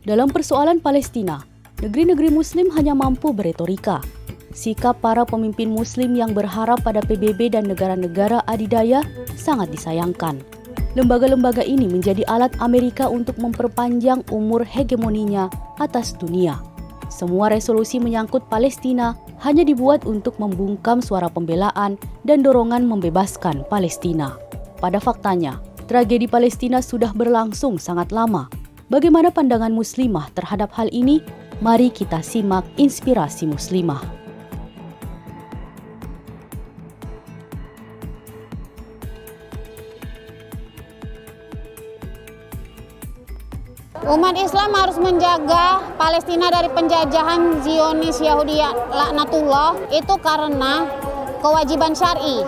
Dalam persoalan Palestina, negeri-negeri Muslim hanya mampu beretorika. Sikap para pemimpin Muslim yang berharap pada PBB dan negara-negara adidaya sangat disayangkan. Lembaga-lembaga ini menjadi alat Amerika untuk memperpanjang umur hegemoninya atas dunia. Semua resolusi menyangkut Palestina hanya dibuat untuk membungkam suara pembelaan dan dorongan membebaskan Palestina. Pada faktanya, tragedi Palestina sudah berlangsung sangat lama. Bagaimana pandangan Muslimah terhadap hal ini? Mari kita simak Inspirasi Muslimah. Umat Islam harus menjaga Palestina dari penjajahan Zionis Yahudi laknatullah itu karena kewajiban syar'i.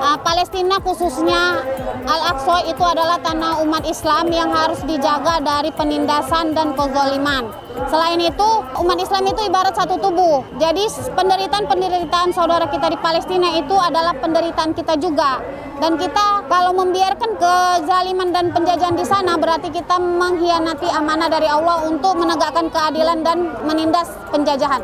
Palestina khususnya Al-Aqsa itu adalah tanah umat Islam yang harus dijaga dari penindasan dan kezaliman. Selain itu, umat Islam itu ibarat satu tubuh. Jadi penderitaan saudara kita di Palestina itu adalah penderitaan kita juga. Dan kita kalau membiarkan kezaliman dan penjajahan di sana berarti kita mengkhianati amanah dari Allah untuk menegakkan keadilan dan menindas penjajahan.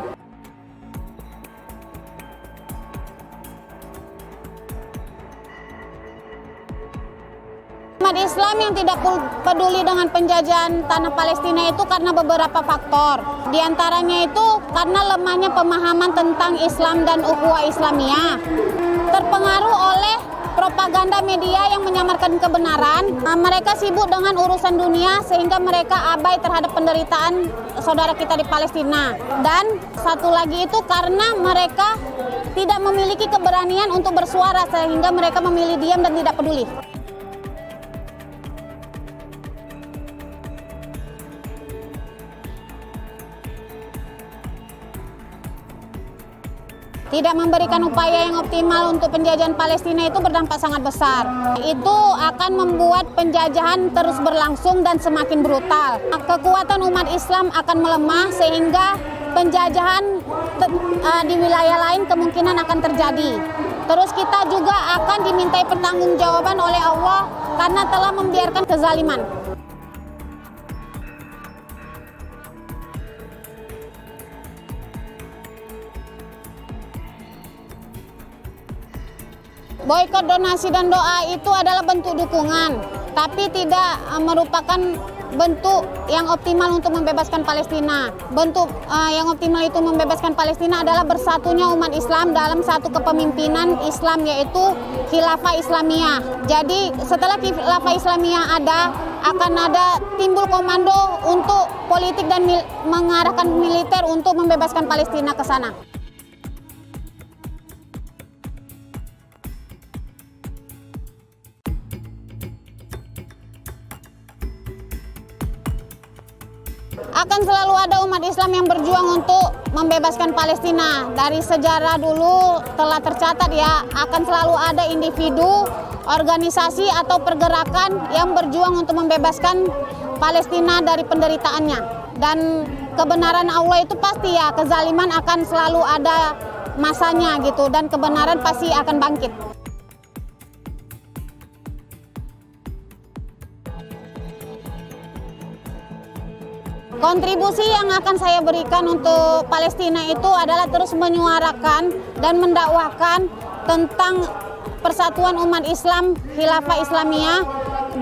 Umat Islam yang tidak peduli dengan penjajahan tanah Palestina itu karena beberapa faktor. Di antaranya itu karena lemahnya pemahaman tentang Islam dan ukhuwah Islamiyah. Terpengaruh oleh propaganda media yang menyamarkan kebenaran. Mereka sibuk dengan urusan dunia sehingga mereka abai terhadap penderitaan saudara kita di Palestina. Dan satu lagi itu karena mereka tidak memiliki keberanian untuk bersuara sehingga mereka memilih diam dan tidak peduli. Tidak memberikan upaya yang optimal untuk penjajahan Palestina itu berdampak sangat besar. Itu akan membuat penjajahan terus berlangsung dan semakin brutal. Kekuatan umat Islam akan melemah sehingga penjajahan di wilayah lain kemungkinan akan terjadi. Terus kita juga akan dimintai pertanggungjawaban oleh Allah karena telah membiarkan kezaliman. Boikot, donasi, dan doa itu adalah bentuk dukungan, tapi tidak merupakan bentuk yang optimal untuk membebaskan Palestina. Bentuk yang optimal itu membebaskan Palestina adalah bersatunya umat Islam dalam satu kepemimpinan Islam, yaitu Khilafah Islamiyah. Jadi setelah Khilafah Islamiyah akan ada timbul komando untuk politik dan mengarahkan militer untuk membebaskan Palestina ke sana. Akan selalu ada umat Islam yang berjuang untuk membebaskan Palestina. Dari sejarah dulu telah tercatat ya, akan selalu ada individu, organisasi atau pergerakan yang berjuang untuk membebaskan Palestina dari penderitaannya. Dan kebenaran Allah itu pasti ya, kezaliman akan selalu ada masanya gitu, dan kebenaran pasti akan bangkit. Kontribusi yang akan saya berikan untuk Palestina itu adalah terus menyuarakan dan mendakwahkan tentang persatuan umat Islam, Khilafah Islamiyah,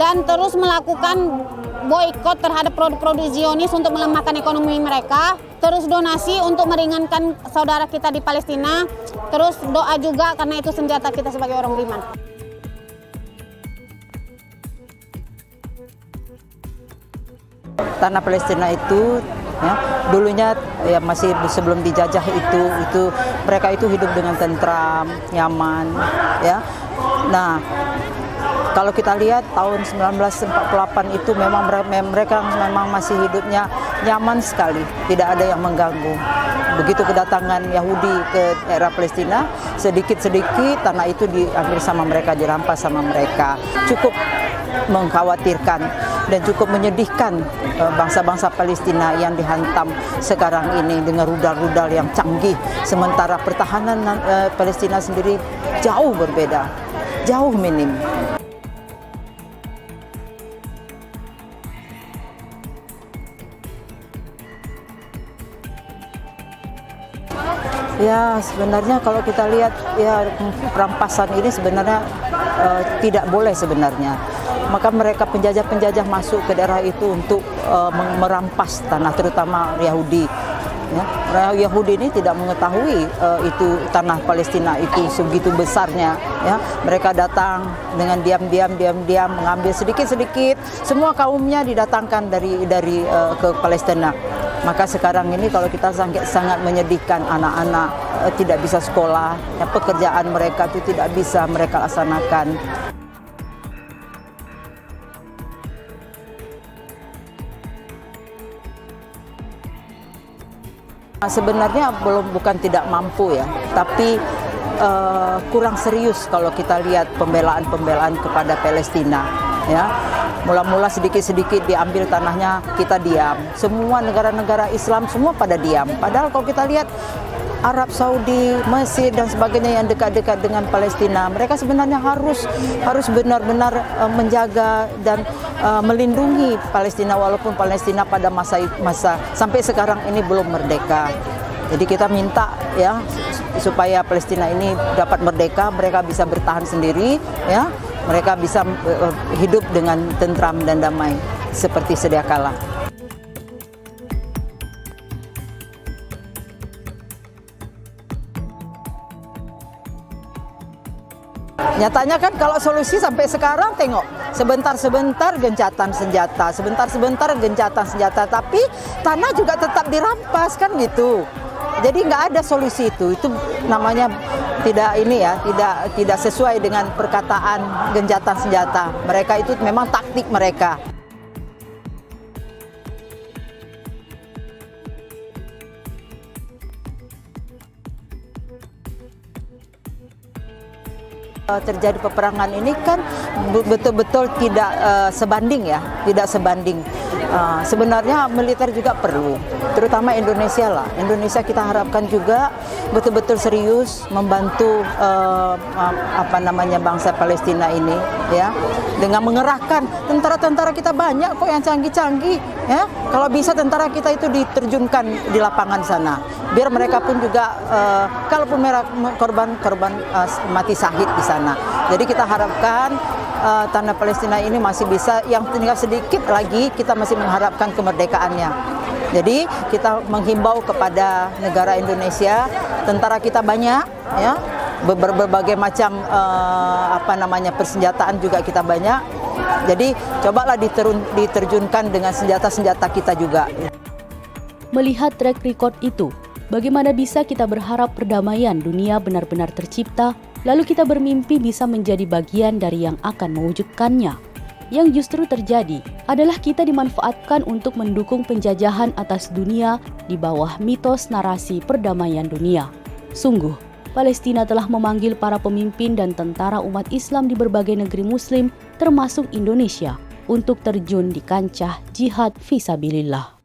dan terus melakukan boikot terhadap produk-produk Zionis untuk melemahkan ekonomi mereka, terus donasi untuk meringankan saudara kita di Palestina, terus doa juga karena itu senjata kita sebagai orang beriman. Tanah Palestina itu ya, dulunya ya masih sebelum dijajah itu mereka itu hidup dengan tentram, nyaman ya. Nah, kalau kita lihat tahun 1948 itu memang mereka memang masih hidupnya nyaman sekali, tidak ada yang mengganggu. Begitu kedatangan Yahudi ke daerah Palestina, sedikit-sedikit tanah itu diambil sama mereka, dirampas sama mereka. Cukup mengkhawatirkan dan cukup menyedihkan bangsa-bangsa Palestina yang dihantam sekarang ini dengan rudal-rudal yang canggih, sementara pertahanan Palestina sendiri jauh berbeda, jauh minim. Ya, sebenarnya kalau kita lihat ya perampasan ini sebenarnya tidak boleh sebenarnya. Maka mereka penjajah-penjajah masuk ke daerah itu untuk merampas tanah, terutama Yahudi. Ya, Yahudi ini tidak mengetahui itu tanah Palestina itu segitu besarnya. Ya, mereka datang dengan diam-diam mengambil sedikit-sedikit. Semua kaumnya didatangkan dari ke Palestina. Maka sekarang ini kalau kita sangat menyedihkan, anak-anak tidak bisa sekolah, ya, pekerjaan mereka itu tidak bisa mereka laksanakan. Sebenarnya bukan tidak mampu ya, tapi kurang serius kalau kita lihat pembelaan kepada Palestina. Ya, mula-mula sedikit-sedikit diambil tanahnya, kita diam. Semua negara-negara Islam semua pada diam. Padahal kalau kita lihat Arab Saudi, Mesir dan sebagainya yang dekat-dekat dengan Palestina, mereka sebenarnya harus benar-benar menjaga dan melindungi Palestina, walaupun Palestina pada masa sampai sekarang ini belum merdeka. Jadi kita minta ya supaya Palestina ini dapat merdeka, mereka bisa bertahan sendiri, ya, mereka bisa hidup dengan tentram dan damai seperti sedia kala. Nyatanya kan kalau solusi sampai sekarang tengok sebentar-sebentar gencatan senjata, tapi tanah juga tetap dirampas kan gitu. Jadi nggak ada solusi itu namanya tidak sesuai dengan perkataan gencatan senjata. Mereka itu memang taktik mereka. Terjadi peperangan ini kan betul-betul tidak sebanding. Sebenarnya militer juga perlu, terutama Indonesia lah. Indonesia kita harapkan juga betul-betul serius membantu bangsa Palestina ini, ya, dengan mengerahkan tentara-tentara kita banyak kok yang canggih-canggih, ya. Kalau bisa tentara kita itu diterjunkan di lapangan sana, biar mereka pun juga kalaupun korban mati syahid di sana. Jadi kita harapkan tanah Palestina ini masih bisa, yang tinggal sedikit lagi kita masih mengharapkan kemerdekaannya. Jadi kita menghimbau kepada negara Indonesia, tentara kita banyak, ya, berbagai macam persenjataan juga kita banyak. Jadi cobalah diterjunkan dengan senjata-senjata kita juga. Melihat track record itu, bagaimana bisa kita berharap perdamaian dunia benar-benar tercipta, lalu kita bermimpi bisa menjadi bagian dari yang akan mewujudkannya? Yang justru terjadi adalah kita dimanfaatkan untuk mendukung penjajahan atas dunia di bawah mitos narasi perdamaian dunia. Sungguh, Palestina telah memanggil para pemimpin dan tentara umat Islam di berbagai negeri Muslim, termasuk Indonesia, untuk terjun di kancah jihad fisabilillah.